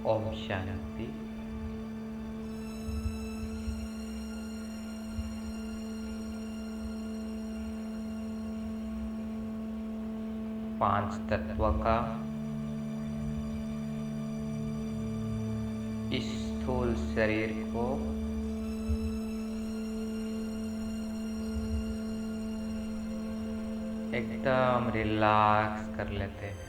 ओम शांति। पांच तत्व का इस स्थूल शरीर को एकदम रिलैक्स कर लेते हैं।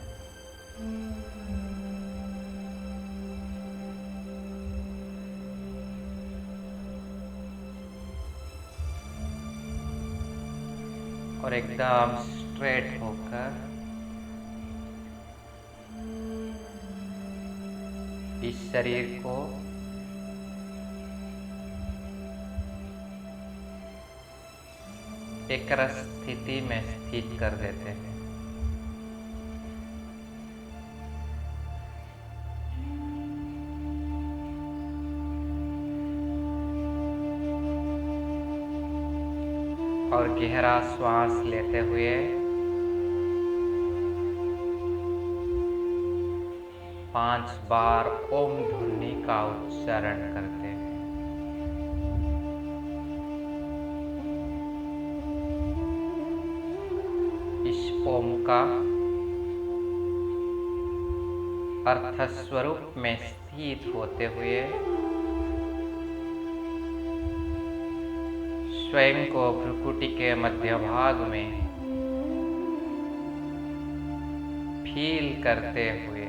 और एकदम स्ट्रेट होकर इस शरीर को एक स्थिति में स्थित कर देते हैं। और गहरा श्वास लेते हुए पांच बार ओम ध्वनि का उच्चारण करते हैं। इस ओम का अर्थ स्वरूप में स्थित होते हुए स्वयं को भ्रुकुटी के मध्य भाग में फील करते हुए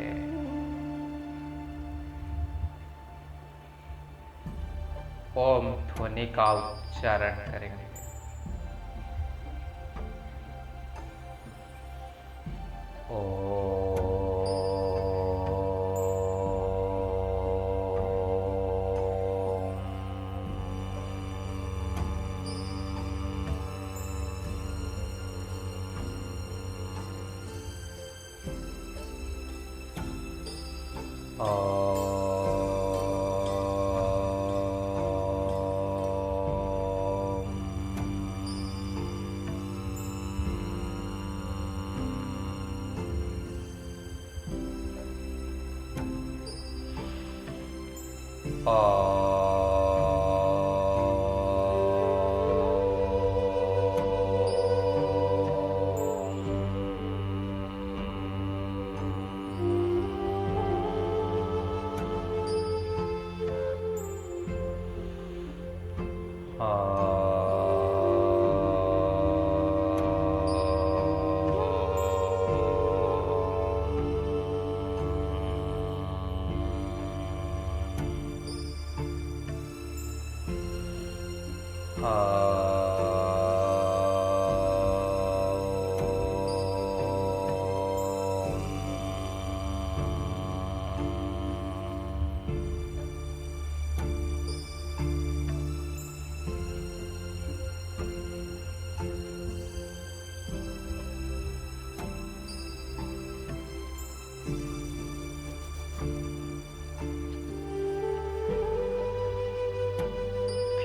ओम ध्वनि का उच्चारण करेंगे।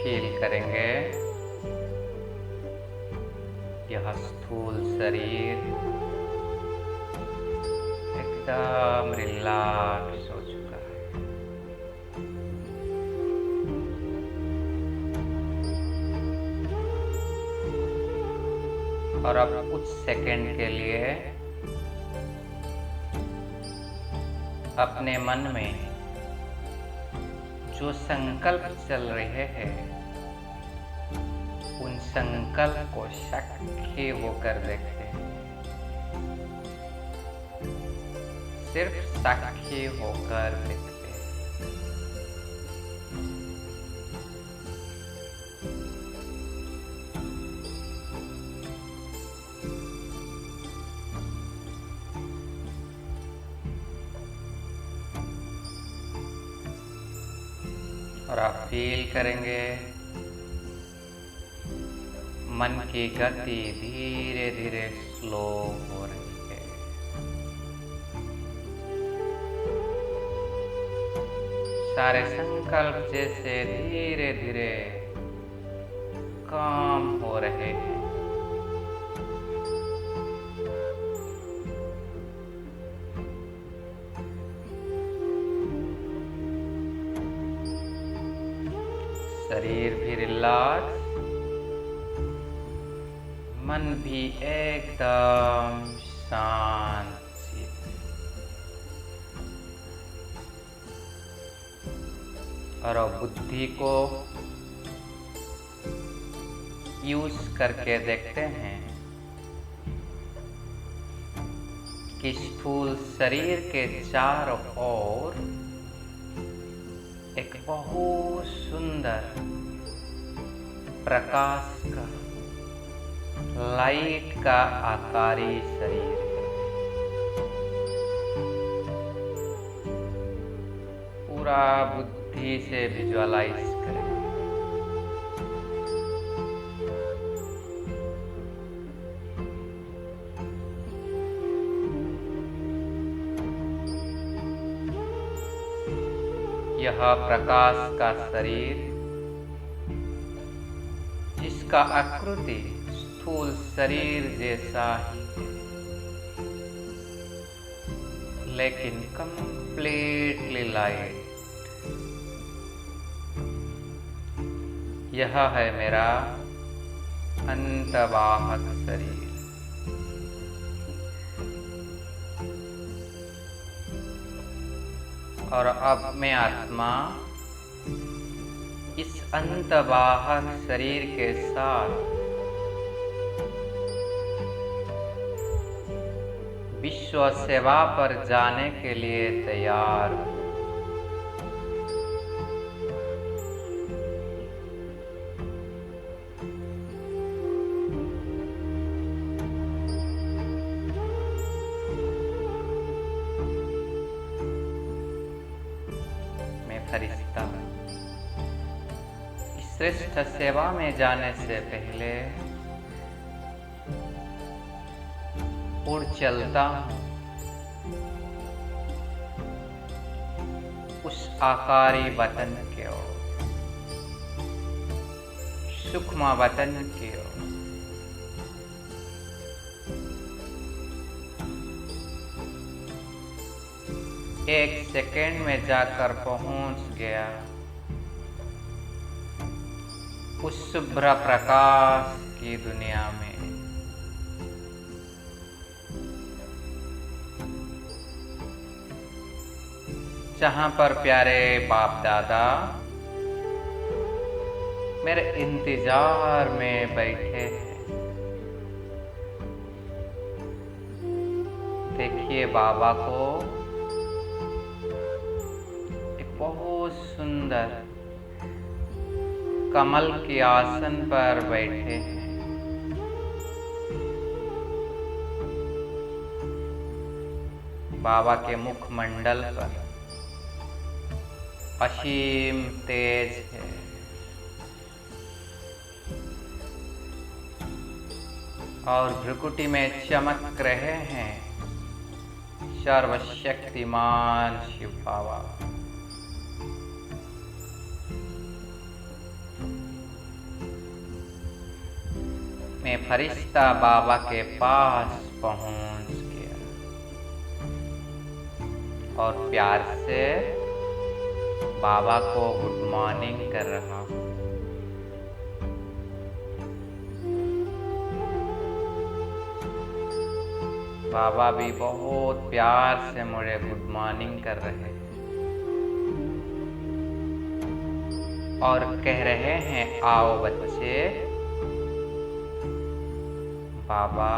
फील करेंगे यह स्थूल शरीर एकदम रिलैक्स हो चुका है। और अब कुछ सेकंड के लिए अपने मन में जो संकल्प चल रहे हैं उन संकल्प को साक्षी होकर देखते हैं। सिर्फ साक्षी होकर देखते हैं। और आप फील करेंगे मन की गति धीरे धीरे स्लो हो रही है। सारे संकल्प जैसे धीरे धीरे कम हो रहे हैं। शरीर भी रिलैक्स, मन भी एकदम शांत। और बुद्धि को यूज करके देखते हैं कि स्थूल शरीर के चारों ओर एक बहुत सुंदर प्रकाश का, लाइट का आकारी शरीर है। पूरा बुद्धि से विजुअलाइज करें। यह प्रकाश का शरीर, जिसका आकृति स्थूल शरीर जैसा ही है, लेकिन कंप्लीटली लाइट। यह है मेरा अंतवाहक शरीर। और अब मैं आत्मा इस अंतवाहक शरीर के साथ विश्व सेवा पर जाने के लिए तैयार हूँ। फरिश्ता इस श्रेष्ठ सेवा में जाने से पहले उड़ चलता हूँ उस आकारी वतन की ओर, सूक्ष्म वतन की ओर। एक सेकेंड में जाकर पहुंच गया उस शुभ्र प्रकाश की दुनिया में। जहां पर प्यारे बाप दादा मेरे इंतजार में बैठे हैं। देखिए बाबा को बहुत सुंदर कमल के आसन पर बैठे हैं। बाबा के मुखमंडल पर असीम तेज है। और भ्रुकुटी में चमक रहे हैं सर्वशक्तिमान शिव बाबा। मैं फरिश्ता बाबा के पास पहुंच गया और प्यार से बाबा को गुड मॉर्निंग कर रहा हूं। बाबा भी बहुत प्यार से मुझे गुड मॉर्निंग कर रहे हैं और कह रहे हैं, आओ बच्चे, बाबा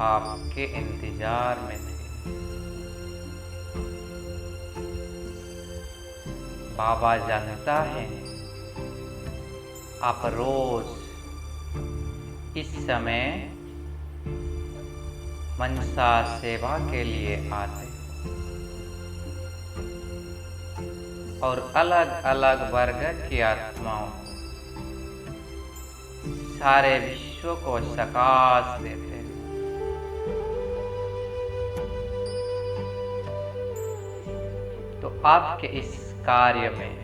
आपके इंतजार में थे। बाबा जानता है आप रोज इस समय मनसा सेवा के लिए आते और अलग अलग वर्ग की आत्माओं सारे विश्व को सकाश देते हैं। तो आपके इस कार्य में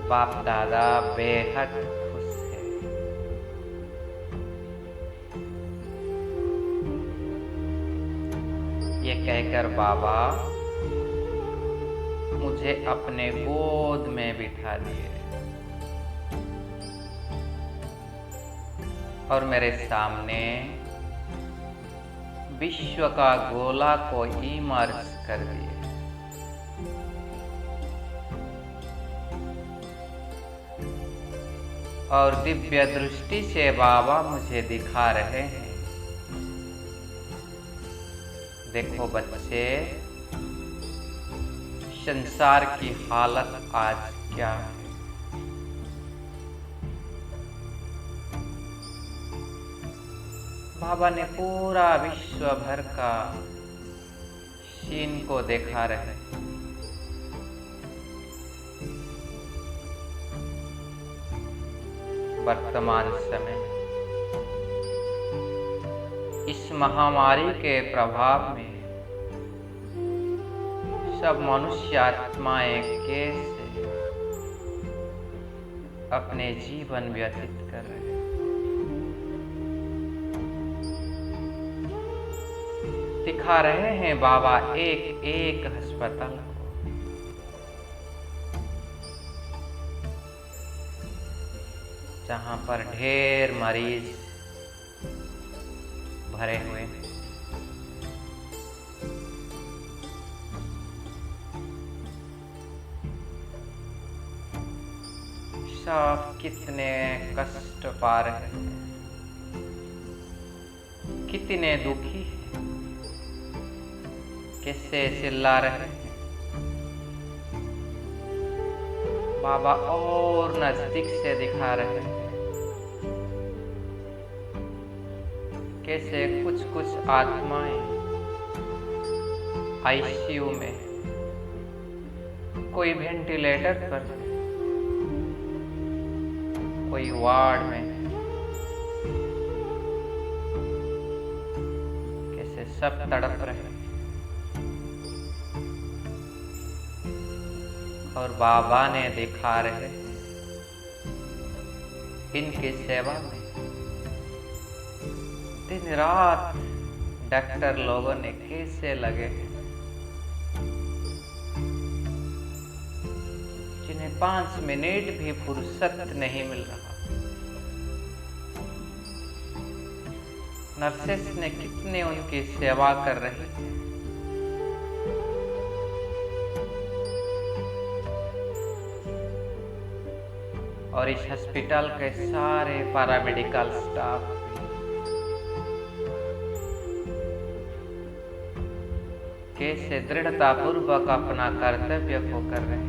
बाप दादा बेहद खुश है। ये कहकर बाबा मुझे अपने गोद में बिठा दिए और मेरे सामने विश्व का गोला को इमर्ज कर दिए। और दिव्य दृष्टि से बाबा मुझे दिखा रहे हैं, देखो बच्चे, संसार की हालत आज क्या है। बाबा ने पूरा विश्व भर का सीन को देखा रहे। वर्तमान समय में इस महामारी के प्रभाव में सब मनुष्य आत्माएं कैसे अपने जीवन व्यतीत कर रहे हैं। दिखा रहे हैं बाबा एक एक अस्पताल को, जहां पर ढेर मरीज भरे हुए हैं। सब कितने कष्ट पा रहे हैं, कितने दुखी हैं, कैसे चिल्ला रहे हैं। बाबा और नजदीक से दिखा रहे हैं, कैसे कुछ कुछ आत्माएं आईसीयू में, कोई वेंटिलेटर पर, कोई वार्ड में, कैसे सब तड़प रहे हैं। और बाबा ने दिखा रहे हैं इनकी सेवा में दिन रात डॉक्टर लोगों ने कैसे लगे हैं, जिन्हें 5 मिनट भी फुर्सत नहीं मिल रहा। नर्सेस ने कितने उनकी सेवा कर रही है। और इस हॉस्पिटल के सारे पैरामेडिकल स्टाफ कैसे दृढ़तापूर्वक अपना कर्तव्य को कर रहे हैं।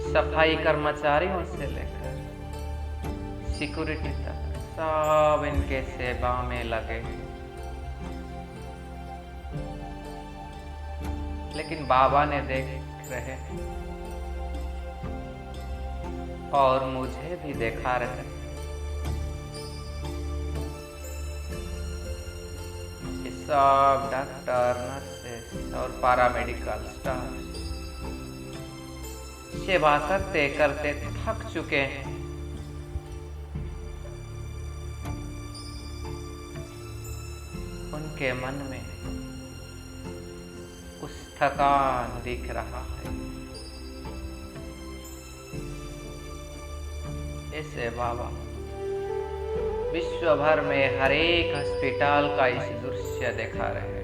सफाई कर्मचारियों से लेकर सिक्योरिटी तक सब इनके सेवा में लगे। लेकिन बाबा ने देख रहे हैं और मुझे भी देखा रहे हैं। ये सब डॉक्टर, नर्सेस और पैरामेडिकल स्टाफ सेवा करते करते थक चुके हैं। उनके मन में कुछ थकान दिख रहा है। ऐसे बाबा विश्व भर में हर एक हॉस्पिटल का इस दृश्य दिखा रहे हैं।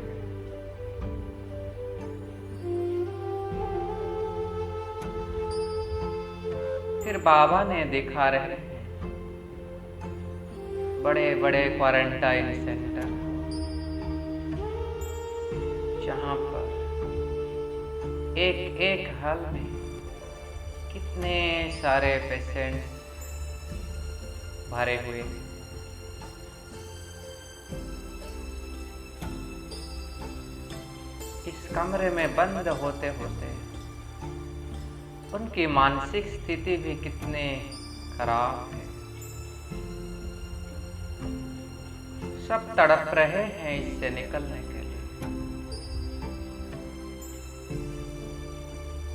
फिर बाबा ने दिखा रहे हैं बड़े बड़े क्वारंटाइन सेंटर, जहां पर एक एक हाल में कितने सारे पेशेंट्स भरे हुए हैं। इस कमरे में बंद होते होते उनकी मानसिक स्थिति भी कितने खराब है। सब तड़प रहे हैं इससे निकलने के लिए।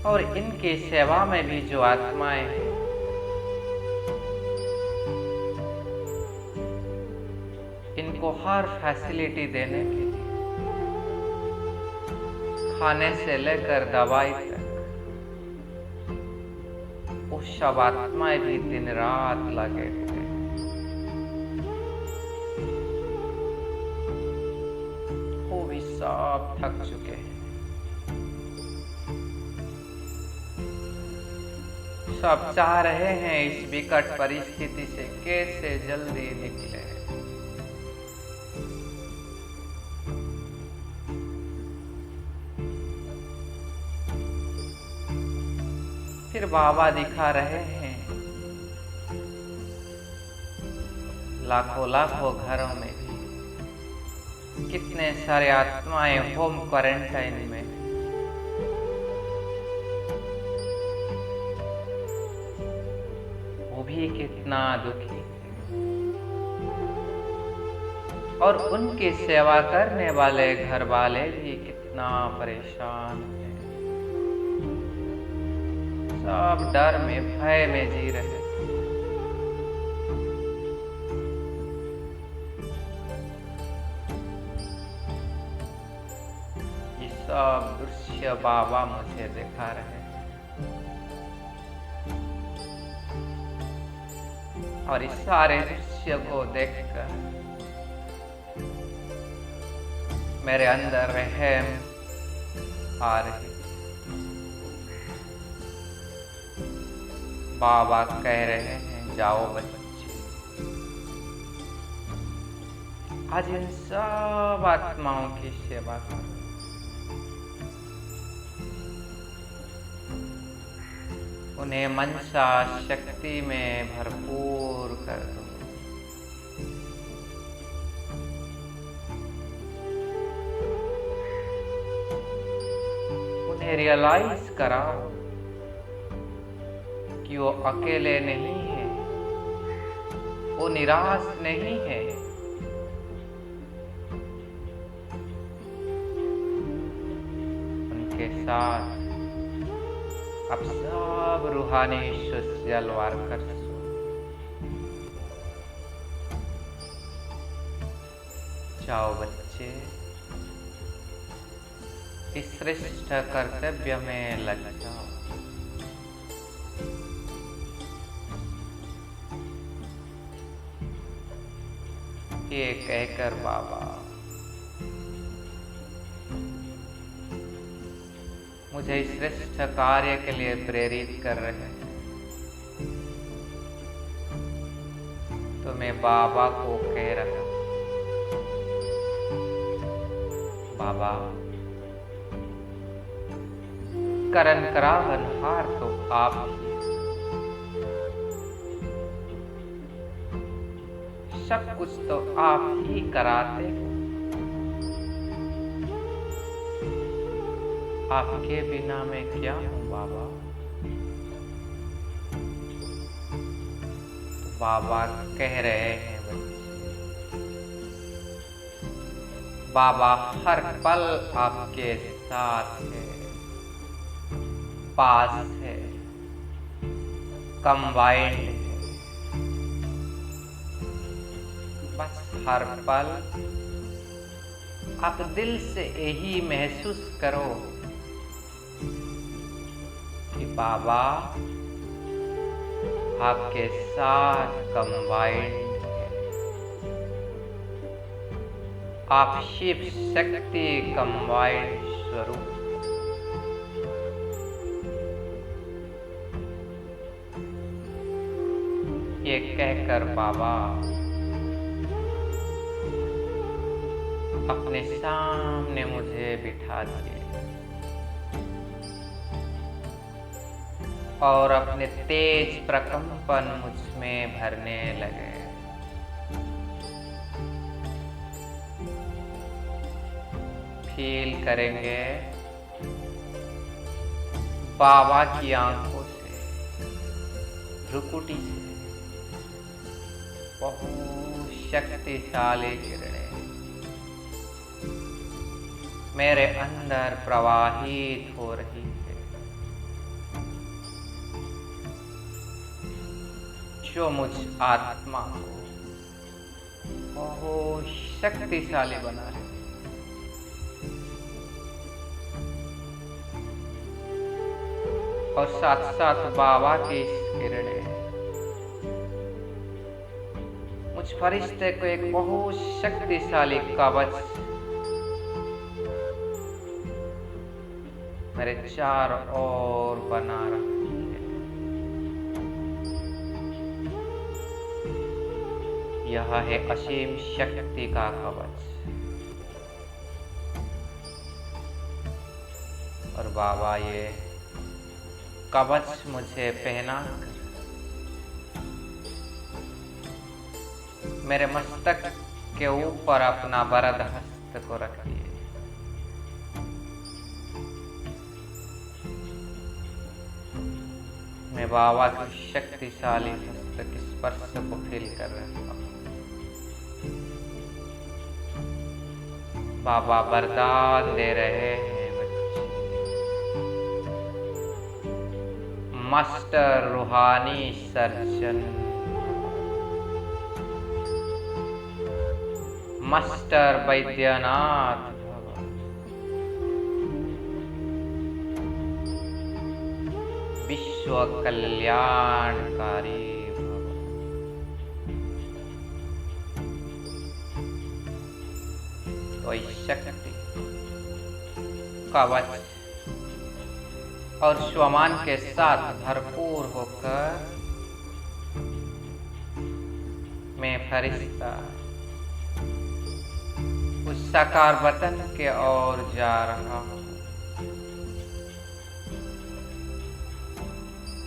और इनकी सेवा में भी जो आत्माएं हैं, इनको हर फैसिलिटी देने के लिए खाने से लेकर दवाई तक, वो सब आत्माएं भी दिन रात लगे थे। वो भी सब थक चुके हैं। सब चाह रहे हैं इस विकट परिस्थिति से कैसे जल्दी निकले। फिर बाबा दिखा रहे हैं लाखों लाखों घरों में भी कितने सारे आत्माएं होम क्वारंटाइन में, वो भी कितना दुखी और उनकी सेवा करने वाले घर वाले भी कितना परेशान हैं। सब डर में भय में जी रहे। ये सब दृश्य बाबा मुझे दिखा रहे हैं और इस सारे दृश्य को देखकर मेरे अंदर रहम आ रही। बाबा कह रहे हैं जाओ बच्चे, आज इन सब आत्माओं की सेवा करो। उन्हें मनसा शक्ति में भरपूर कर दो। उन्हें रियलाइज कराओ कि वो अकेले नहीं है, वो निराश नहीं है। उनके साथ अब सब रूहानी सोशल वर्कर्स जाओ बच्चे, इस श्रेष्ठ कर्तव्य में लग जाओ। ये कहकर बाबा मुझे इस श्रेष्ठ कार्य के लिए प्रेरित कर रहे हैं। तो मैं बाबा को कह रहा हूं, बाबा करण करावनहार तो आप ही, सब कुछ तो आप ही कराते हो। आपके बिना मैं क्या हूं बाबा। तो बाबा कह रहे हैं बच्चे, बाबा हर पल आपके साथ है, पास है, कंबाइंड है। बस हर पल आप दिल से यही महसूस करो कि बाबा आपके साथ कंबाइंड है। आप शिव शक्ति कंबाइंड स्वरूप। ये कहकर बाबा अपने सामने मुझे बिठा दिए और अपने तेज प्रकंपन मुझ में भरने लगे। फील करेंगे बाबा की आंखों से, भ्रुकुटी से बहुत शक्तिशाली किरणें मेरे अंदर प्रवाहित हो रही है, जो मुझ आत्मा को बहुत शक्तिशाली बना रहे। और साथ साथ बाबा की किरणें मुझ फरिश्ते को एक बहुत शक्तिशाली कवच मेरे चारों ओर बना रखी है। यह है असीम शक्ति का कवच। और बाबा ये कवच मुझे पहना मेरे मस्तक के ऊपर अपना वरद हस्त को रखिए। मैं बाबा की शक्तिशाली हस्त के स्पर्श को फील कर रहा हूँ। बाबा वरदान दे रहे हैं बच्चे। मास्टर रूहानी सर्जन, मास्टर वैद्यनाथ भव, विश्व कल्याणकारी भव। कोई शक्ति कवच और स्वमान के साथ भरपूर होकर मैं फरिश्ता उस साकार वतन के ओर जा रहा हूँ।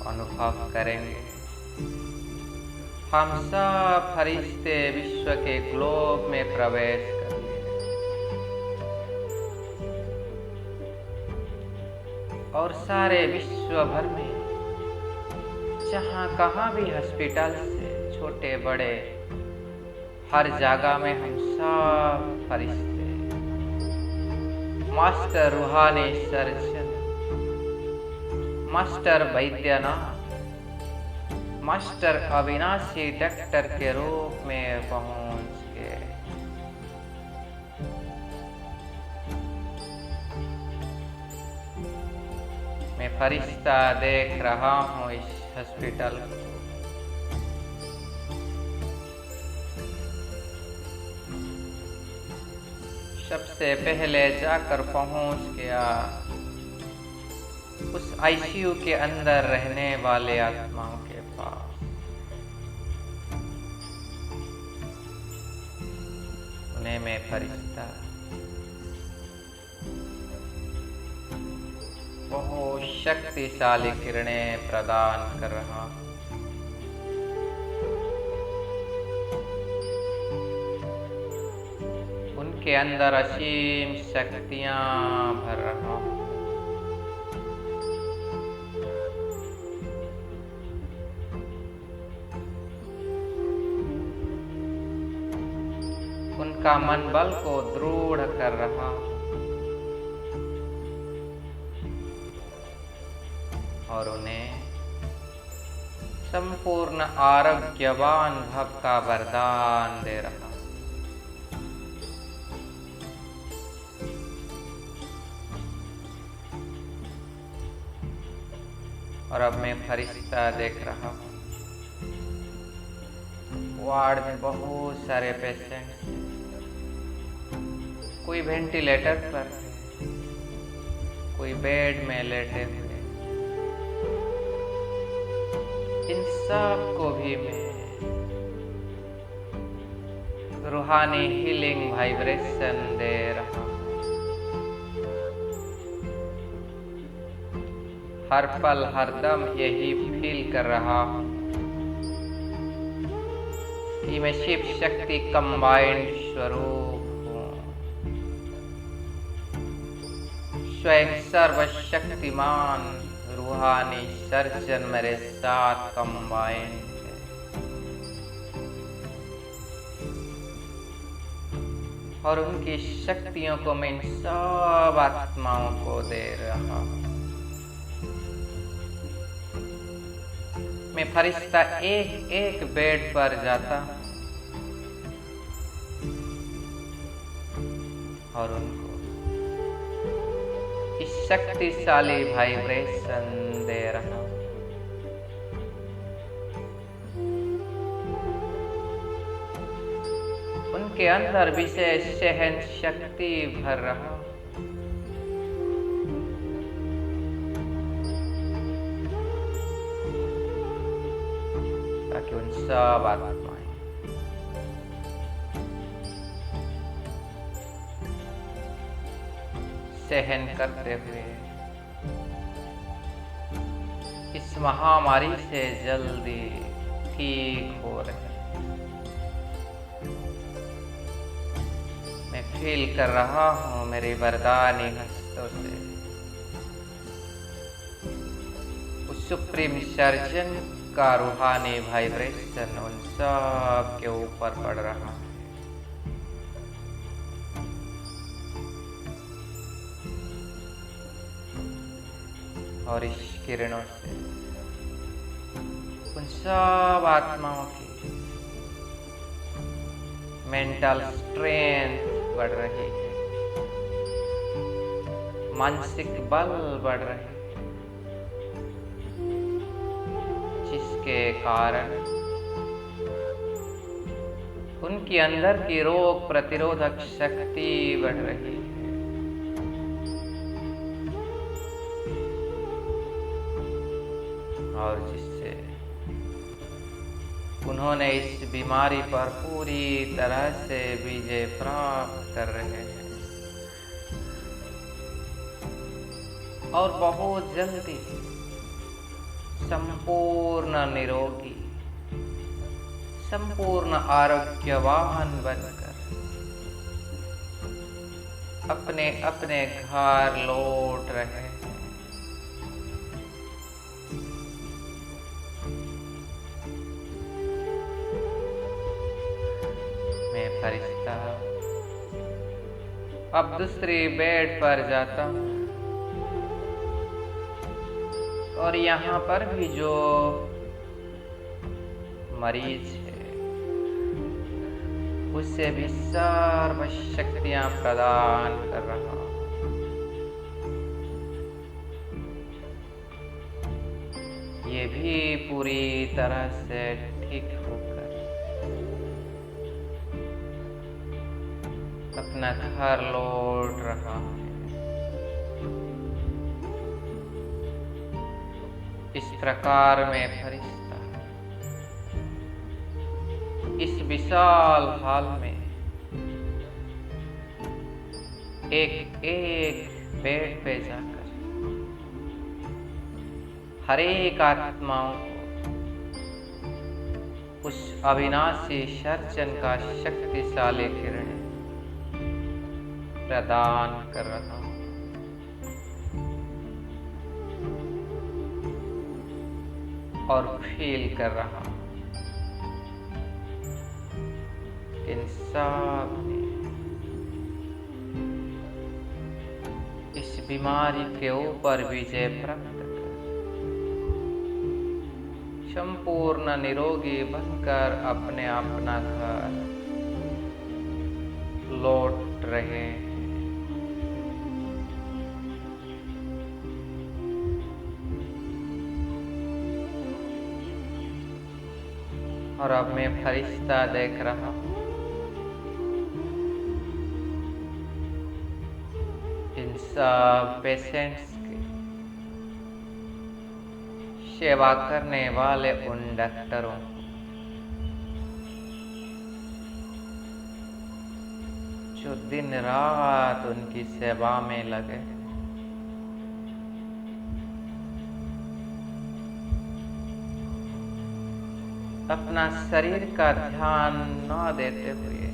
अनुभव करेंगे हम सब फरिश्ते विश्व के ग्लोब में प्रवेश करेंगे और सारे विश्व भर में जहाँ कहाँ भी हॉस्पिटल से छोटे बड़े हर जगह में हम सब फरिश्ते मास्टर रूहानी सर्जन, मास्टर वैद्यनाथ, मास्टर अविनाशी डॉक्टर के रूप में पहुंच गए। मैं फरिश्ता देख रहा हूँ इस हॉस्पिटल को। सबसे पहले जाकर पहुंच गया उस आईसीयू के अंदर रहने वाले आत्माओं के पास। उन्हें मैं फरिश्ता बहुत शक्तिशाली किरणें प्रदान कर रहा हूं। उनके अंदर असीम शक्तियां भर रहा हूं। उनका मन बल को दृढ़ कर रहा हूं और उन्हें संपूर्ण आरोग्यवान भव का वरदान दे रहा हूं। और अब मैं फरिश्ता देख रहा हूँ वार्ड में बहुत सारे पेशेंट्स हैं। कोई वेंटिलेटर पर है, कोई बेड में लेटे हुए। इन सब को भी मैं रूहानी हीलिंग वाइब्रेशन दे रहा हूँ। हर पल हर दम यही फील कर रहा हूँ कि मैं शिव शक्ति कंबाइंड स्वरूप हूँ। स्वयं सर्वशक्तिमान रूहानी सर्जन मेरे साथ कंबाइंड है। और उनकी शक्तियों को मैं इन सब आत्माओं को दे रहा हूँ। मैं फरिश्ता एक एक बेड पर जाता हूँ और उनको इस शक्तिशाली वाइब्रेशन दे रहा हूं। उनके अंदर विशेष सहन शक्ति भर रहा हूं। ताकि उन सब आत्माएं सहन करते हुए इस महामारी से जल्दी ठीक हो रहे हैं। मैं फील कर रहा हूं मेरे वरदानी हस्तों से उस सुप्रीम सर्जन का रूहानी वाइब्रेशन उन सब के ऊपर पड़ रहा है। और इस किरणों से उन सब आत्माओं की मेंटल स्ट्रेंथ बढ़ रही है, मानसिक बल बढ़ रहे हैं, जिसके कारण उनके अंदर की रोग प्रतिरोधक शक्ति बढ़ रही है। और जिससे उन्होंने इस बीमारी पर पूरी तरह से विजय प्राप्त कर रहे हैं और बहुत जल्दी संपूर्ण निरोगी, संपूर्ण आरोग्यवान बनकर अपने अपने घर लौट रहे हैं। मैं फरिश्ता अब दूसरी बेड पर जाता हूँ और यहाँ पर भी जो मरीज है उसे भी सर्व शक्तियाँ प्रदान कर रहा हूँ। ये भी पूरी तरह से ठीक होकर अपना घर लौट रहा है। इस प्रकार में फरिश्ता इस विशाल हॉल में एक एक बेड पे जाकर हर एक आत्माओं को उस अविनाशी सर्जन का शक्तिशाली किरण प्रदान कर रहा हूं। और फील कर रहा हूं इन सब ने इस बीमारी के ऊपर विजय प्राप्त कर संपूर्ण निरोगी बनकर अपने अपना घर लौट रहे हैं। और अब मैं फरिश्ता देख रहा हूं इन सब पेशेंट्स की सेवा करने वाले उन डॉक्टरों को जो दिन रात उनकी सेवा में लगे। अपना शरीर का ध्यान न देते हुए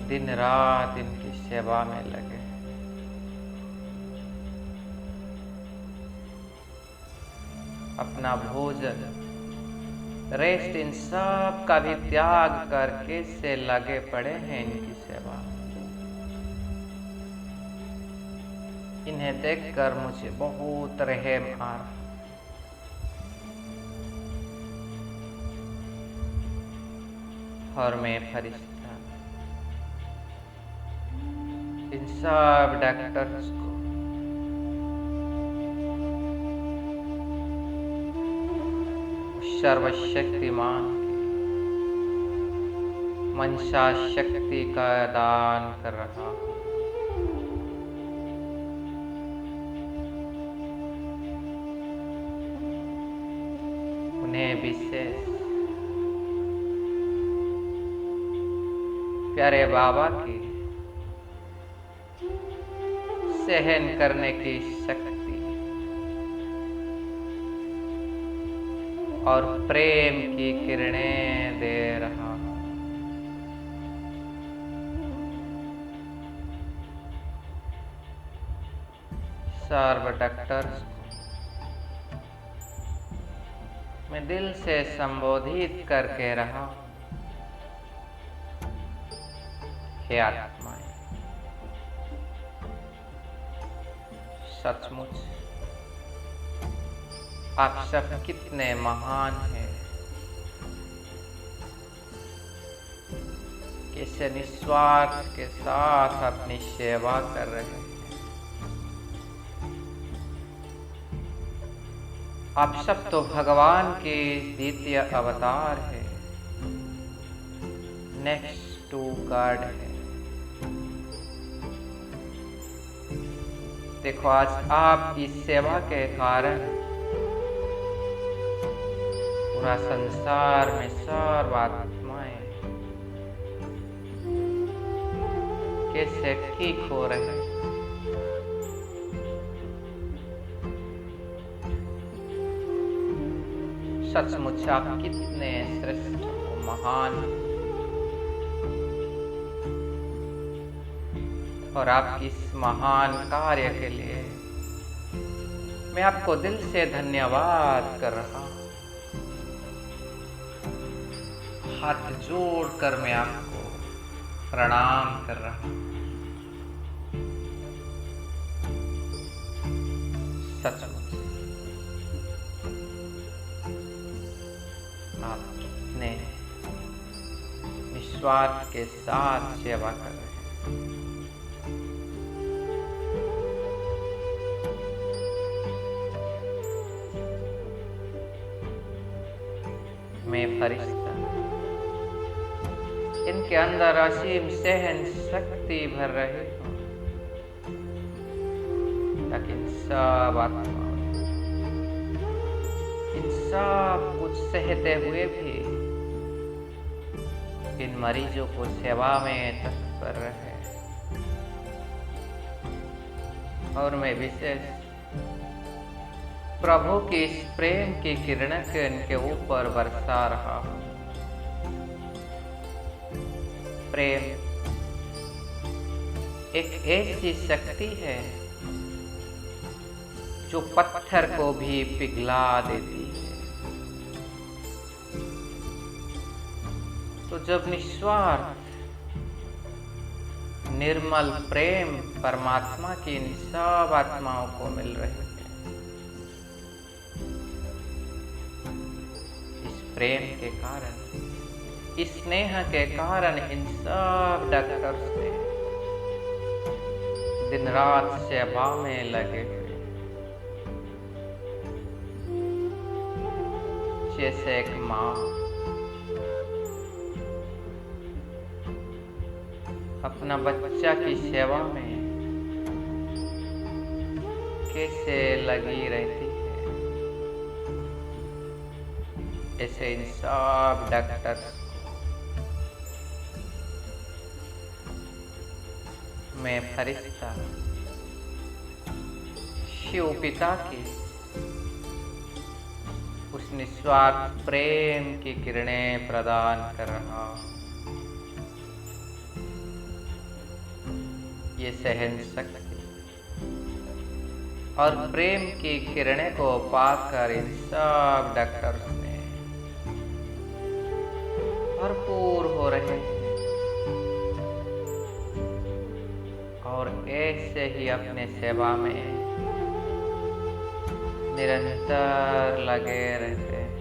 दिन रात इनकी सेवा में लगे। अपना भोजन, रेस्ट, इन सब का भी त्याग करके से लगे पड़े हैं इनकी सेवा। इन्हें देखकर मुझे बहुत रहम आ रहा। और मैं फरिश्ता इन सब डॉक्टर्स को सर्वशक्तिमान मंशा शक्ति का दान कर रहा हूँ। उन्हें विशेष प्यारे बाबा की सहन करने की शक्ति और प्रेम की किरणें दे रहा हूँ। सर्व डॉक्टर्स को मैं दिल से संबोधित करके रहा हूँ। हे आत्माएं, सचमुच आप सब कितने महान हैं, कैसे निस्वार्थ के साथ अपनी सेवा कर रहे हैं। आप सब तो भगवान के द्वितीय अवतार है, नेक्स्ट टू गॉड है। देखो आज आप इस सेवा के कारण पूरा संसार में सर्व आत्माएं कैसे ठीक हो रहे हैं। सचमुच आप कितने श्रेष्ठ और महान, और आपकी इस महान कार्य के लिए मैं आपको दिल से धन्यवाद कर रहा हूँ। हाथ जोड़कर मैं आपको प्रणाम कर रहा हूँ। सचमुच आप कितने निस्वार्थ के साथ सेवा कर रहे हैं। मैं फरिश्ता इनके अंदर असीम सहन शक्ति भर रही हूँ, ताकि इन सब आत्माओं इन सब कुछ सहते हुए भी इन मरीजों को सेवा में तत्पर रहे। और मैं विशेष प्रभु की इस प्रेम की किरणें इनके ऊपर बरसा रहा हूँ। प्रेम एक ऐसी शक्ति है जो पत्थर को भी पिघला देती है। तो जब निस्वार्थ निर्मल प्रेम परमात्मा की इन सब आत्माओं को मिल रही है, इस प्रेम के कारण, इस स्नेह के कारण इन सब डॉक्टर्स ने दिन रात सेवा में लगे हुए, जैसे एक माँ अपना बच्चा की सेवा में कैसे लगी रहती है, ऐसे इन सब डॉक्टर्स मैं फरिश्ता शिव पिता की उस निस्वार्थ प्रेम की किरणें प्रदान कर रहा हूँ। ये सहन शक्ति और प्रेम की किरणें को पाकर इन सब डॉक्टर्स ने भरपूर हो रहे हैं, और ऐसे ही अपने सेवा में निरंतर लगे रहते हैं।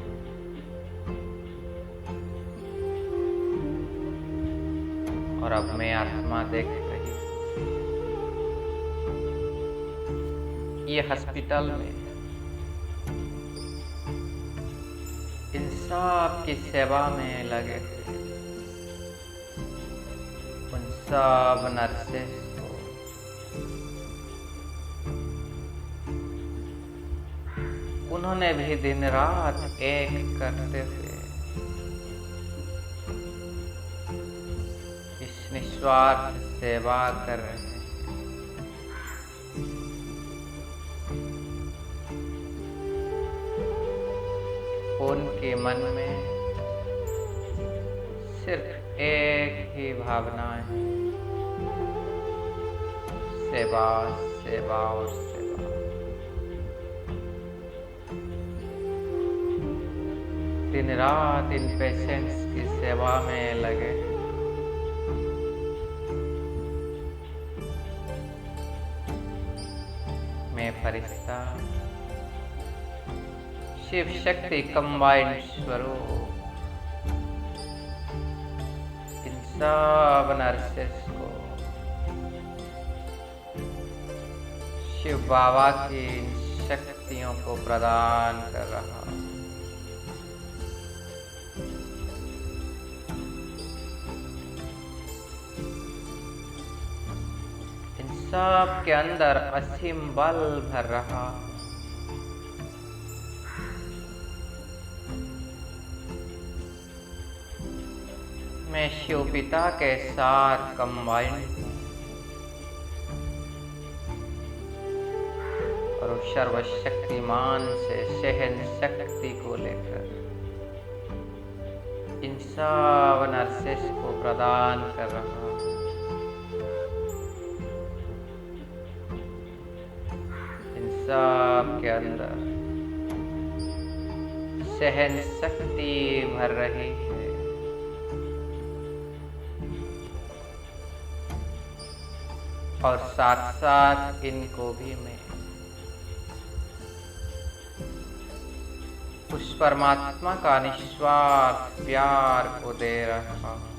और अब मैं आत्मा देख रही हूँ। ये हॉस्पिटल में इन सब की सेवा में लगे थे। उन सब नर्सेस को उन्होंने भी दिन रात एक करते हुए इस निस्वार्थ सेवा कर रहे हैं। उनके मन में सिर्फ एक ही भावना है, सेवा, सेवा और सेवा। दिन रात इन पेशेंट्स की सेवा में लगे। मैं फरिश्ता, शिव शक्ति कंबाइंड स्वरूप इन सब नर्सेस को शिव बाबा की इन शक्तियों को प्रदान कर रहा हूं। इन सब के अंदर असीम बल भर रहा हूं। मैं शिव पिता के साथ कंबाइंड हूँ और सर्वशक्तिमान से सहन शक्ति को लेकर इन सब नर्सेस को प्रदान कर रहा हूँ। इन सब के अंदर सहन शक्ति भर रही है और साथ साथ इनको भी मैं उस परमात्मा का निस्वार्थ प्यार को दे रहा हूँ।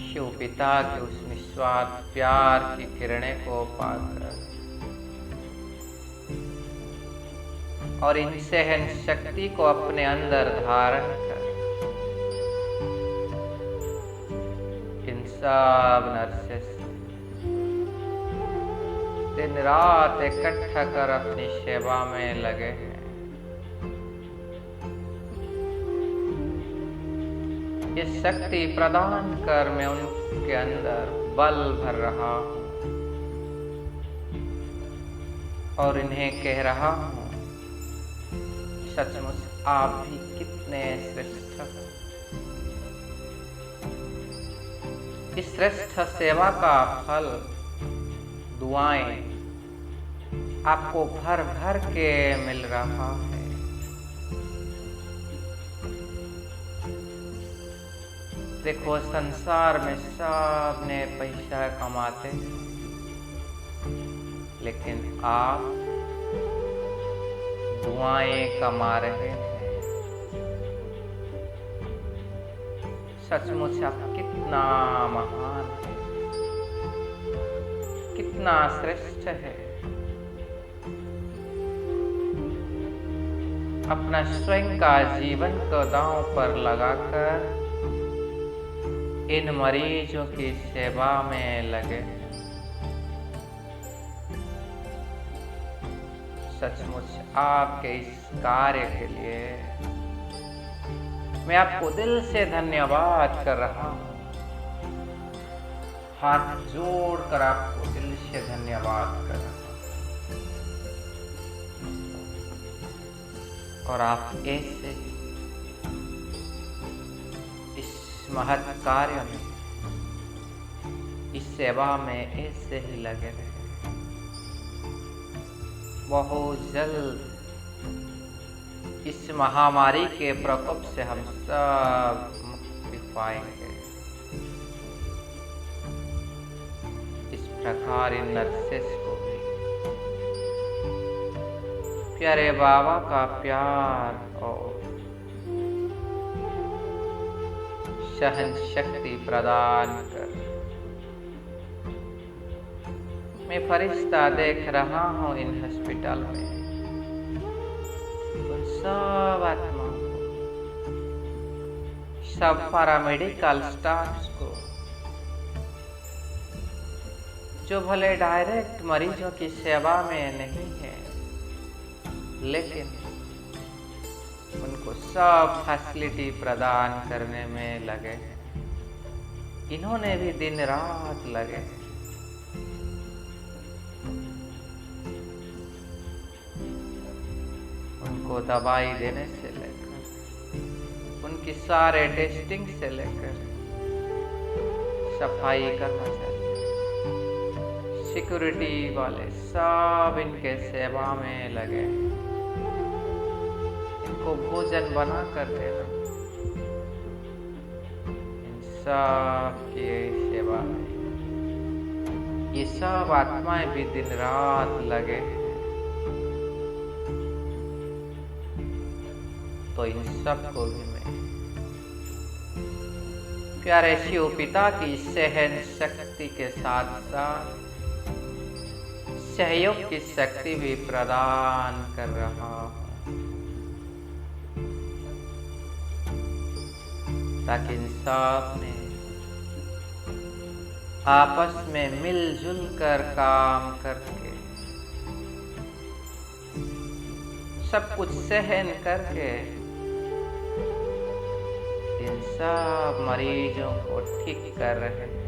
शिव पिता के उस निस्वार्थ प्यार की किरणें को पाकर और इन सहन शक्ति को अपने अंदर धारण कर इन सब नर्सेस दिन रात इकट्ठा कर अपनी सेवा में लगे हैं। ये शक्ति प्रदान कर मैं उनके अंदर बल भर रहा हूँ और इन्हें कह रहा हूँ, सचमुच आप भी कितने श्रेष्ठ हो। इस श्रेष्ठ सेवा का फल दुआएं आपको भर भर के मिल रहा है। देखो, संसार में सब ने पैसा कमाते हैं, लेकिन आप दुआएं कमा रहे हैं। सचमुच आप कितना महान है, कितना श्रेष्ठ है। अपना स्वयं का जीवन को दांव पर लगाकर इन मरीजों की सेवा में लगे। सचमुच आपके इस कार्य के लिए मैं आपको दिल से धन्यवाद कर रहा हूँ। हाथ जोड़कर आपको दिल से धन्यवाद कर रहा हूँ। और आप ऐसे इस महत् कार्य में, इस सेवा में ऐसे ही लगे रहे। बहुत जल्द इस महामारी के प्रकोप से हम सब मुक्ति पाएंगे। इस प्रकार इन नर्सेस को भी प्यारे बाबा का प्यार और सहन शक्ति प्रदान कर। मैं फरिश्ता देख रहा हूँ इन हॉस्पिटल में उन सब आत्माओं को, सब पैरामेडिकल स्टाफ्स को जो भले डायरेक्ट मरीजों की सेवा में नहीं है, लेकिन उनको सब फैसिलिटी प्रदान करने में लगे हैं। इन्होंने भी दिन रात लगे हैं। उनको दवाई देने से लेकर उनकी सारे टेस्टिंग से लेकर सफाई कर्मचारी, सिक्योरिटी वाले सब इनके सेवा में लगे हैं। इनको भोजन बना कर देना इन सब की सेवा में। ये सब आत्माएं भी दिन रात लगे हैं। तो इन सब को भी मैं प्यारे शिव पिता की सहन शक्ति के साथ साथ सहयोग की शक्ति भी प्रदान कर रहा हूँ, ताकि इन सब ने आपस में मिलजुल कर काम करके सब कुछ सहन करके इन सब मरीजों को ठीक कर रहे हैं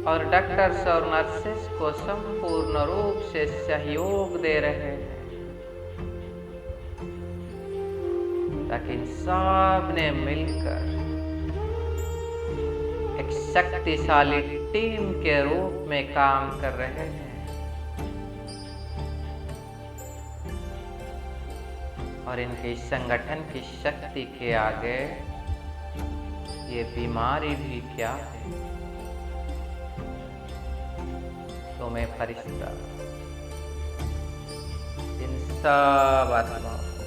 और डॉक्टर्स और नर्सेस को संपूर्ण रूप से सहयोग दे रहे हैं, ताकि इन सब ने मिलकर एक शक्तिशाली टीम के रूप में काम कर रहे हैं और इनके संगठन की शक्ति के आगे ये बीमारी भी क्या है। तो मैं फरिश्ता इन सब आत्माओं को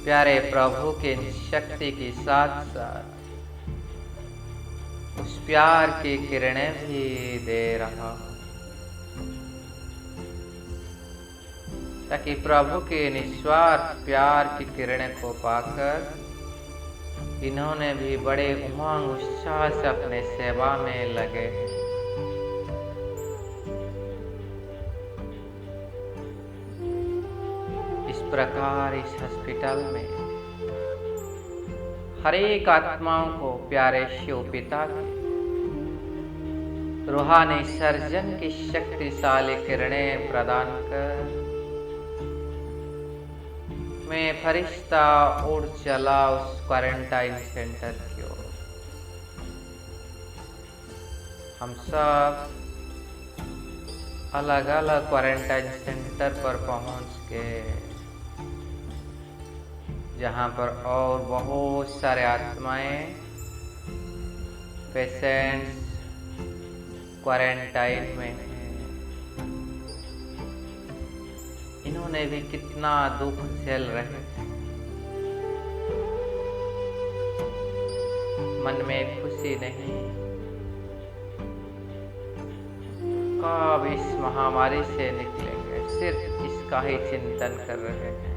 प्यारे प्रभु के शक्ति के साथ साथ उस प्यार की किरणें भी दे रहा हूं, ताकि प्रभु के निस्वार्थ प्यार की किरणें को पाकर इन्होंने भी बड़े उमंग उत्साह से अपने सेवा में लगे। इस प्रकार इस हॉस्पिटल में हर एक आत्माओं को प्यारे शिव पिता की रूहानी सर्जन की शक्तिशाली किरणें प्रदान कर मैं फरिश्ता उड़ चला उस क्वारंटाइन सेंटर की ओर। हम सब अलग अलग क्वारंटाइन सेंटर पर पहुंच के, जहां पर और बहुत सारे आत्माएं पेशेंट्स क्वारंटाइन में हैं। इन्होंने भी कितना दुख झेल रहे हैं। मन में खुशी नहीं, कब इस महामारी से निकलेंगे, सिर्फ इसका ही चिंतन कर रहे हैं।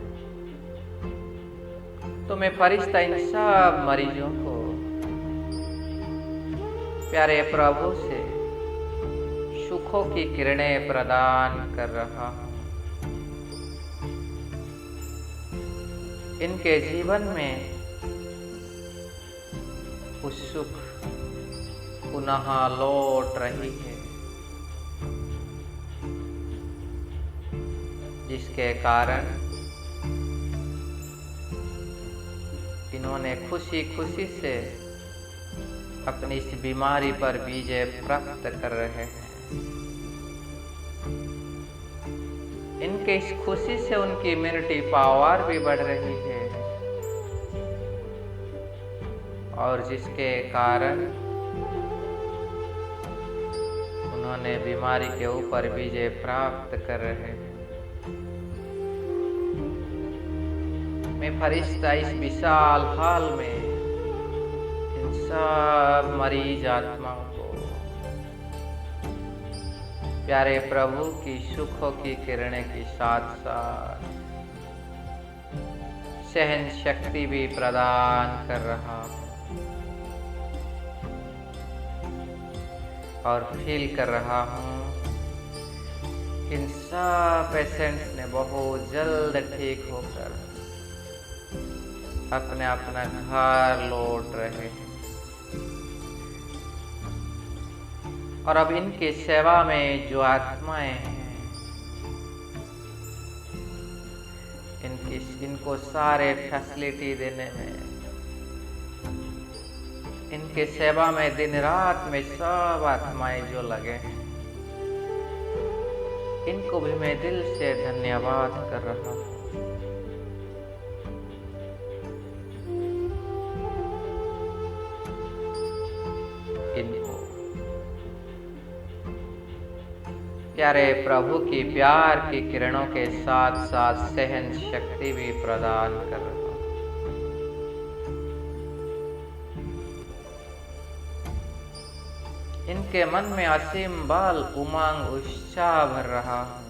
तो मैं फरिश्ता इन सब मरीजों को प्यारे प्रभु से सुखों की किरणें प्रदान कर रहा हूं। इनके जीवन में उस सुख पुनः लौट रही है, जिसके कारण इन्होंने खुशी खुशी से अपनी इस बीमारी पर विजय प्राप्त कर रहे हैं। इनके इस खुशी से उनकी इम्यूनिटी पावर भी बढ़ रही है और जिसके कारण उन्होंने बीमारी के ऊपर विजय प्राप्त कर रहे हैं। मैं फरिश्ता इस विशाल हॉल में इन सब मरीज आत्माओं को प्यारे प्रभु की सुखों की किरणें के साथ साथ सहन शक्ति भी प्रदान कर रहा हूँ और फील कर रहा हूँ इन सब पेशेंट्स ने बहुत जल्द ठीक होकर अपने अपना घर लौट रहे हैं। और अब इनकी सेवा में जो आत्माएं हैं, इनको सारे फैसिलिटी देने में, इनके सेवा में दिन रात में सब आत्माएं जो लगे हैं, इनको भी मैं दिल से धन्यवाद कर रहा हूँ। इनको प्यारे प्रभु की प्यार की किरणों के साथ साथ सहन शक्ति भी प्रदान कर रहा हूं। इनके मन में असीम बल, उमंग, उत्साह भर रहा हूं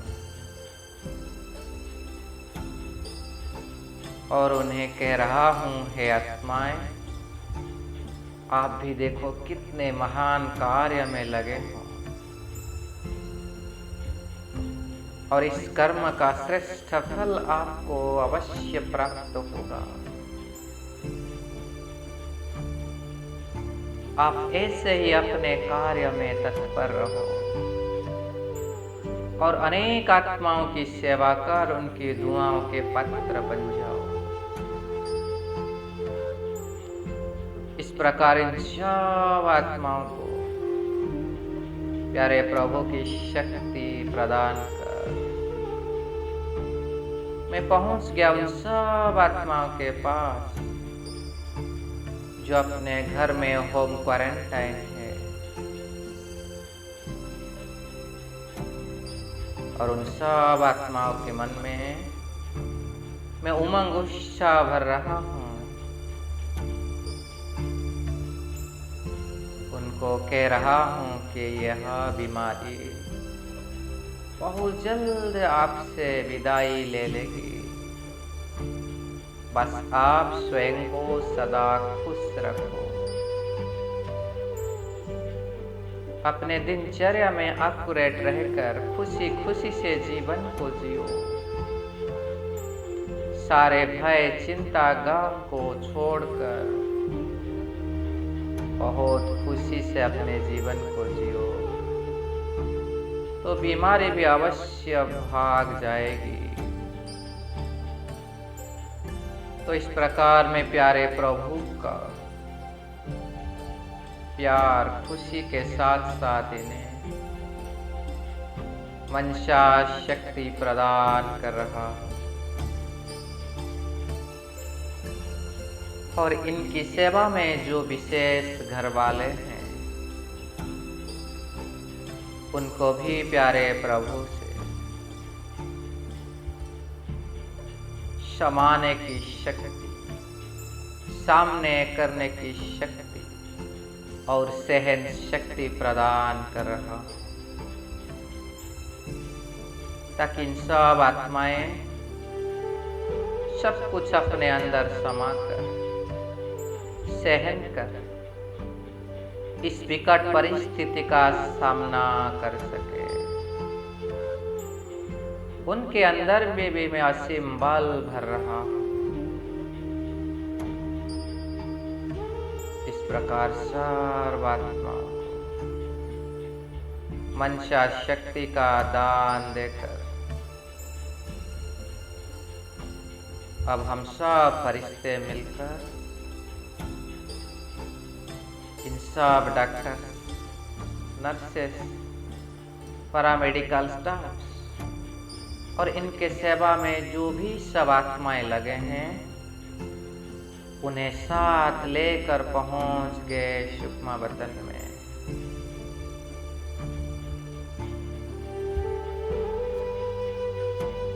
और उन्हें कह रहा हूं, हे आत्माएं, आप भी देखो कितने महान कार्य में लगे हो और इस कर्म का श्रेष्ठ फल आपको अवश्य प्राप्त होगा। आप ऐसे ही अपने कार्य में तत्पर रहो और अनेक आत्माओं की सेवा कर उनकी दुआओं के पात्र बन जाओ। इस प्रकार इन सब आत्माओं को प्यारे प्रभु की शक्ति प्रदान कर मैं पहुंच गया उन सब आत्माओं के पास जो अपने घर में होम क्वारंटाइन है और उन सब आत्माओं के मन में मैं उमंग उत्साह भर रहा हूँ। उनको कह रहा हूँ कि यह बीमारी बहुत जल्द आपसे विदाई ले लेगी। बस आप स्वयं को सदा खुश रखो। अपने दिनचर्या में एक्यूरेट रहकर खुशी खुशी से जीवन को जियो। सारे भय, चिंता, गम को छोड़कर बहुत खुशी से अपने जीवन को जियो, तो बीमारी भी अवश्य भाग जाएगी। तो इस प्रकार में प्यारे प्रभु का प्यार, खुशी के साथ साथ इन्हें मंशा शक्ति प्रदान कर रहा हूं और इनकी सेवा में जो विशेष घर वाले हैं उनको भी प्यारे प्रभु से क्षमाने की शक्ति, सामने करने की शक्ति और सहन शक्ति प्रदान कर रहा हूं ताकि इन सब आत्माएं सब कुछ अपने अंदर समा कर सहन कर इस विकट परिस्थिति का सामना कर सके। उनके अंदर भी मैं असीम बल भर रहा हूं। इस प्रकार सर्वात्माओं को मंशा शक्ति का दान देकर अब हम सब फरिश्ते मिलकर इन सब डॉक्टर, नर्सेस, पैरामेडिकल स्टाफ और इनके सेवा में जो भी सब आत्माएं लगे हैं उन्हें साथ लेकर पहुंच गए सुकमा वतन में।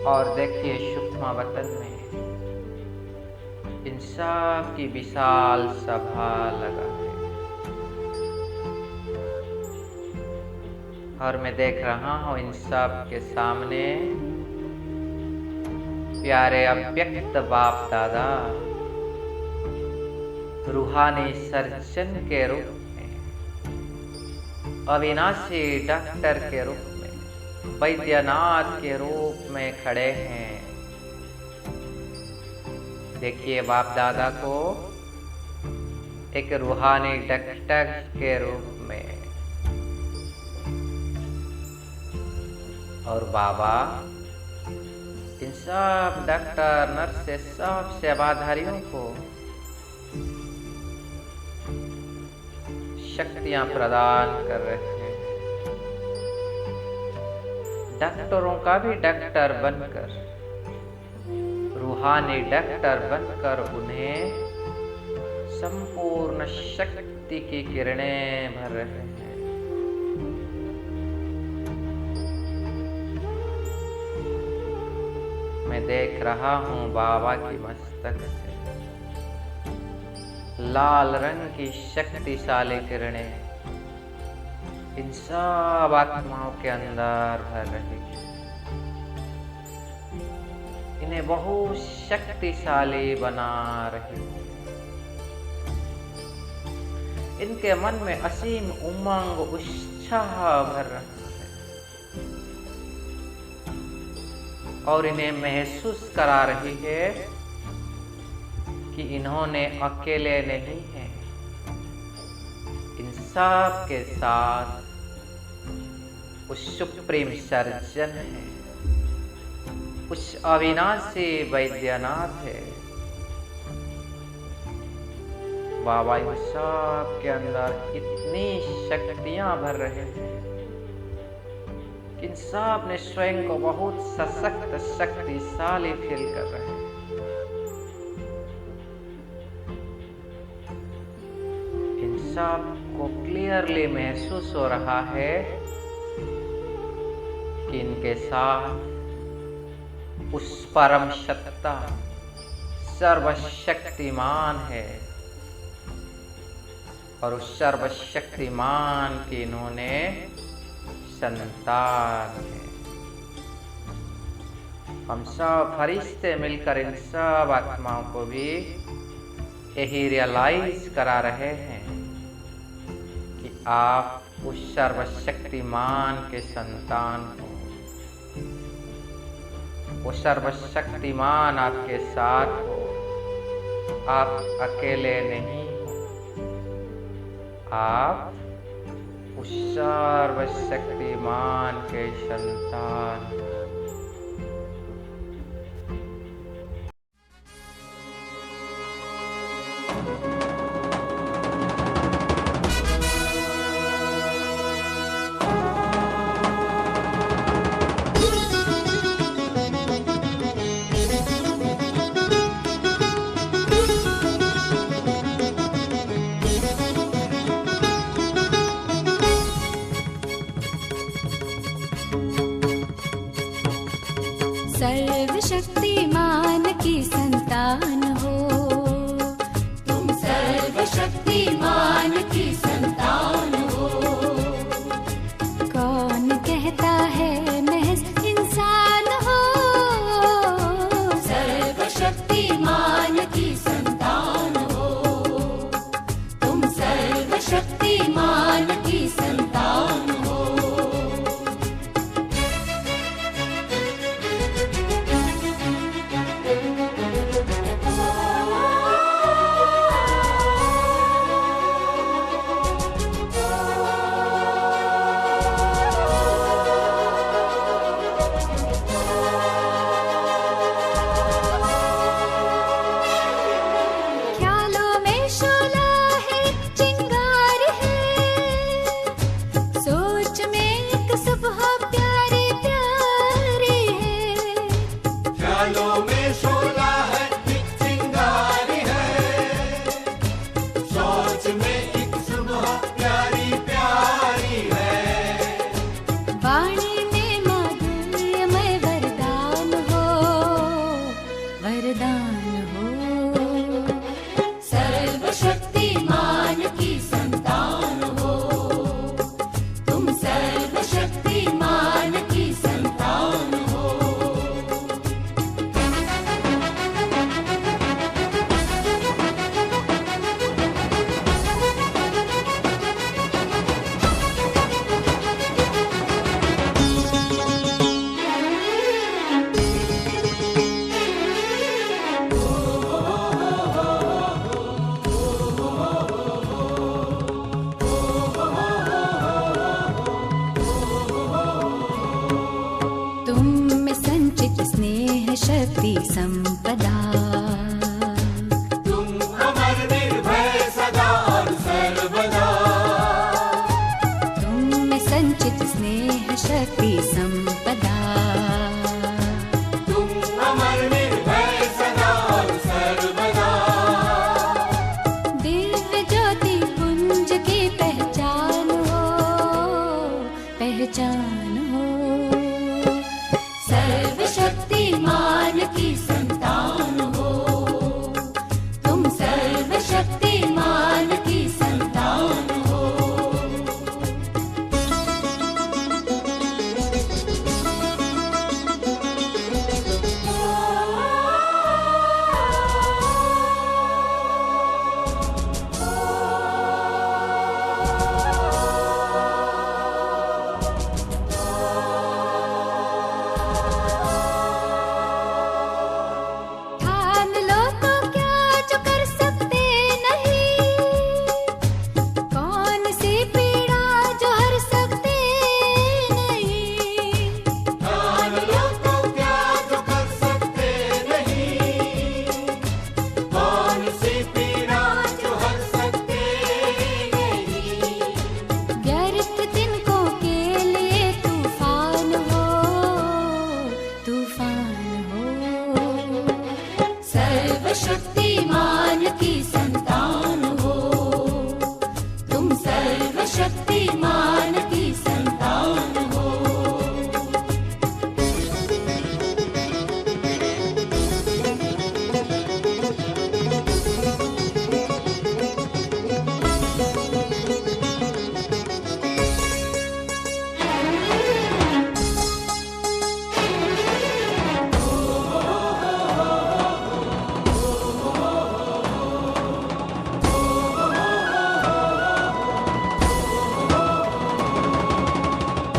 और देखिए सुकमा वतन में इन सब की विशाल सभा लगा है और मैं देख रहा हूँ इन सब के सामने प्यारे अव्यक्त बाप दादा रूहानी सर्जन के रूप में, अविनाशी डॉक्टर के रूप में, वैद्यनाथ के रूप में खड़े हैं। देखिए बाप दादा को एक रूहानी डॉक्टर के रूप में, और बाबा इन सब डॉक्टर नर्स से सब सेवाधारियों को शक्तियां प्रदान कर रहे हैं। डॉक्टरों का भी डॉक्टर बनकर, रूहानी डॉक्टर बनकर उन्हें संपूर्ण शक्ति की किरणें भर रहे हैं। मैं देख रहा हूँ बाबा की मस्तक से लाल रंग की शक्तिशाली किरणें इन सब आत्माओं के अंदर भर रही है, इन्हें बहुत शक्तिशाली बना रही है। इनके मन में असीम उमंग उत्साह भर रहा है और इन्हें महसूस करा रही है कि इन्होंने अकेले नहीं है, इन सब के साथ उस सुप्रीम सर्जन है, उस अविनाशी वैद्यनाथ है। बाबा इन सब के अंदर इतनी शक्तियां भर रहे हैं, इन सब ने स्वयं को बहुत सशक्त शक्तिशाली फील कर रहे हैं। इन सब को क्लियरली महसूस हो रहा है कि इनके साथ उस परम सत्ता सर्वशक्तिमान है और उस सर्वशक्तिमान की इन्होंने संतान है। हम सब फरिश्ते मिलकर इन सब आत्माओं को भी यही रियलाइज करा रहे हैं कि आप उस सर्वशक्तिमान के संतान हो। वो सर्वशक्तिमान आपके साथ हो, आप अकेले नहीं हो, आप उस सर्वशक्तिमान के संतान हो। सर्वशक्तिमान की संतान हो, तुम सर्वशक्तिमान की संतान हो। कौन कहता है महज इंसान हो, सर्वशक्तिमान की संतान हो, तुम सर्वशक्तिमान की संतान हो। ख्यालों में शोला है, एक चिंगारी है। शक्ति संपदा। तुम अमर निर्भय सदा और सर्वदा। तुम में संचित स्नेह शक्ति संपदा। तुम अमर निर्भय सदा और सर्वदा। दिव्य ज्योति पुंज की पहचान हो, पहचान हो। सर्वशक्तिमान की संतान हो, तुम सर्वशक्तिमान की संतान हो। ठान लो तो क्या जो कर सकते नहीं, कौन सी पीड़ा जो हर सकते नहीं। ठान लो तो क्या जो कर सकते नहीं, कौन सी पीड़ा जो हर सकते नहीं। व्यर्थ तिनकों के लिए तूफान हो, तूफान हो। सर्वशक्तिमान की संतान हो, तुम सर्वशक्तिमान की संतान हो।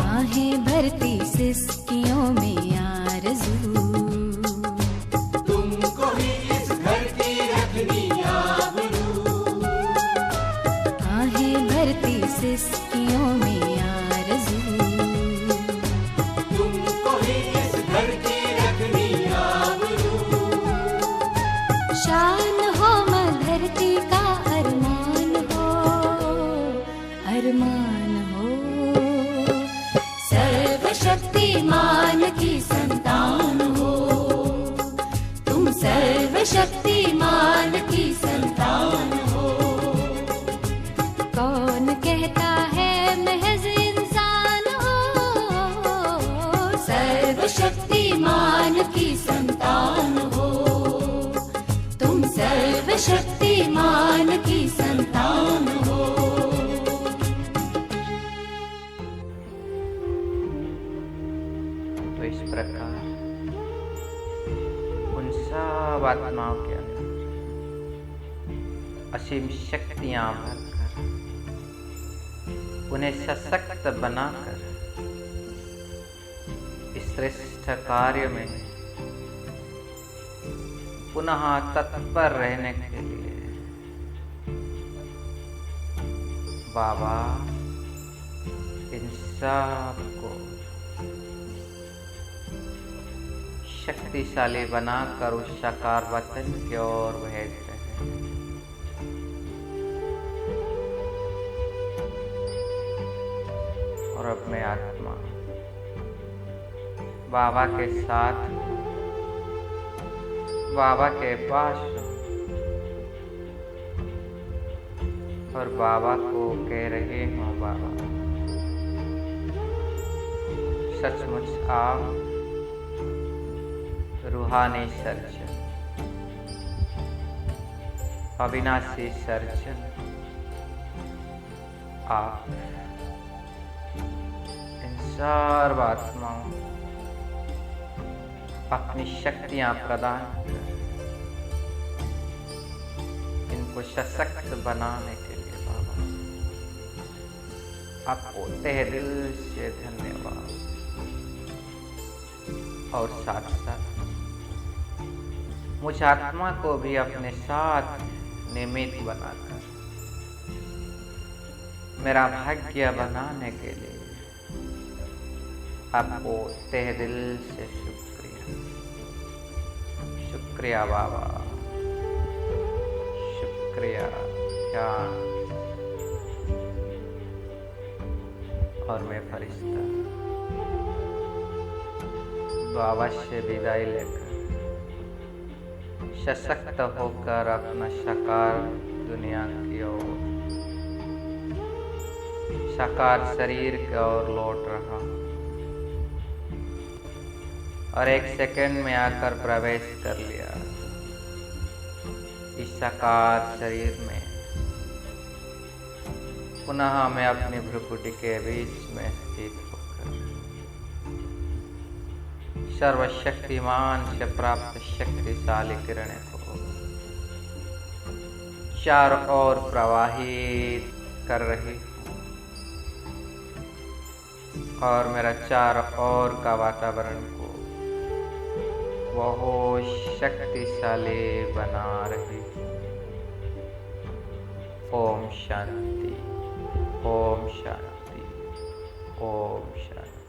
आहें भरती सिसकियों में आरज़ू, तुमको ही इस घर की रखनी आबरू। आहें भरती सिसकियों में आरज़ू। तुमको ही इस घर की रखनी आबरू। शान हो मां धरती का अरमान हो, अरमान हो। सर्वशक्तिमान की संतान हो, तुम सर्वशक्तिमान की संतान हो। कौन कहता है महज इंसान हो, सर्वशक्तिमान की संतान हो, तुम सर्वशक्तिमान की संतान हो। तो इस प्रकार उन सब आत्माओं के अंदर असीम शक्तियां भरकर उन्हें सशक्त बनाकर इस श्रेष्ठ कार्य में पुनः तत्पर रहने के लिए बाबा इन सबको शक्तिशाली बनाकर उस साकार वतन की ओर भेज रहे हैं। और अब मैं आत्मा बाबा के साथ बाबा के पास हूँ और बाबा को कह रही हूँ, बाबा सचमुच आप रूहानी सर्जन, अविनाशी सर्जन, आप इन सर्वात्माओं अपनी शक्तियां प्रदान कर इनको सशक्त बनाने के लिए बाबा आपको तहे दिल से धन्यवाद। और साथ साथ मुझ आत्मा को भी अपने साथ निमित्त बनाकर मेरा भाग्य बनाने के लिए आपको तहे दिल से शुक्रिया। शुक्रिया बाबा, शुक्रिया। ध्यान। और मैं फरिश्ता बाबा से विदाई लेकर सशक्त होकर अपना साकार दुनिया की ओर, साकार शरीर की ओर लौट रहा और 1 सेकंड में आकर प्रवेश कर लिया इस साकार शरीर में। पुनः मैं अपनी भ्रुकुटी के बीच में स्थित होकर सर्वशक्तिमान से प्राप्त शक्तिशाली किरणें को चारों ओर प्रवाहित कर रही हूँ और मेरा चारों ओर का वातावरण को बहुत शक्तिशाली बना रही हूँ। ओम शांति, ओम शांति, ओम शांति।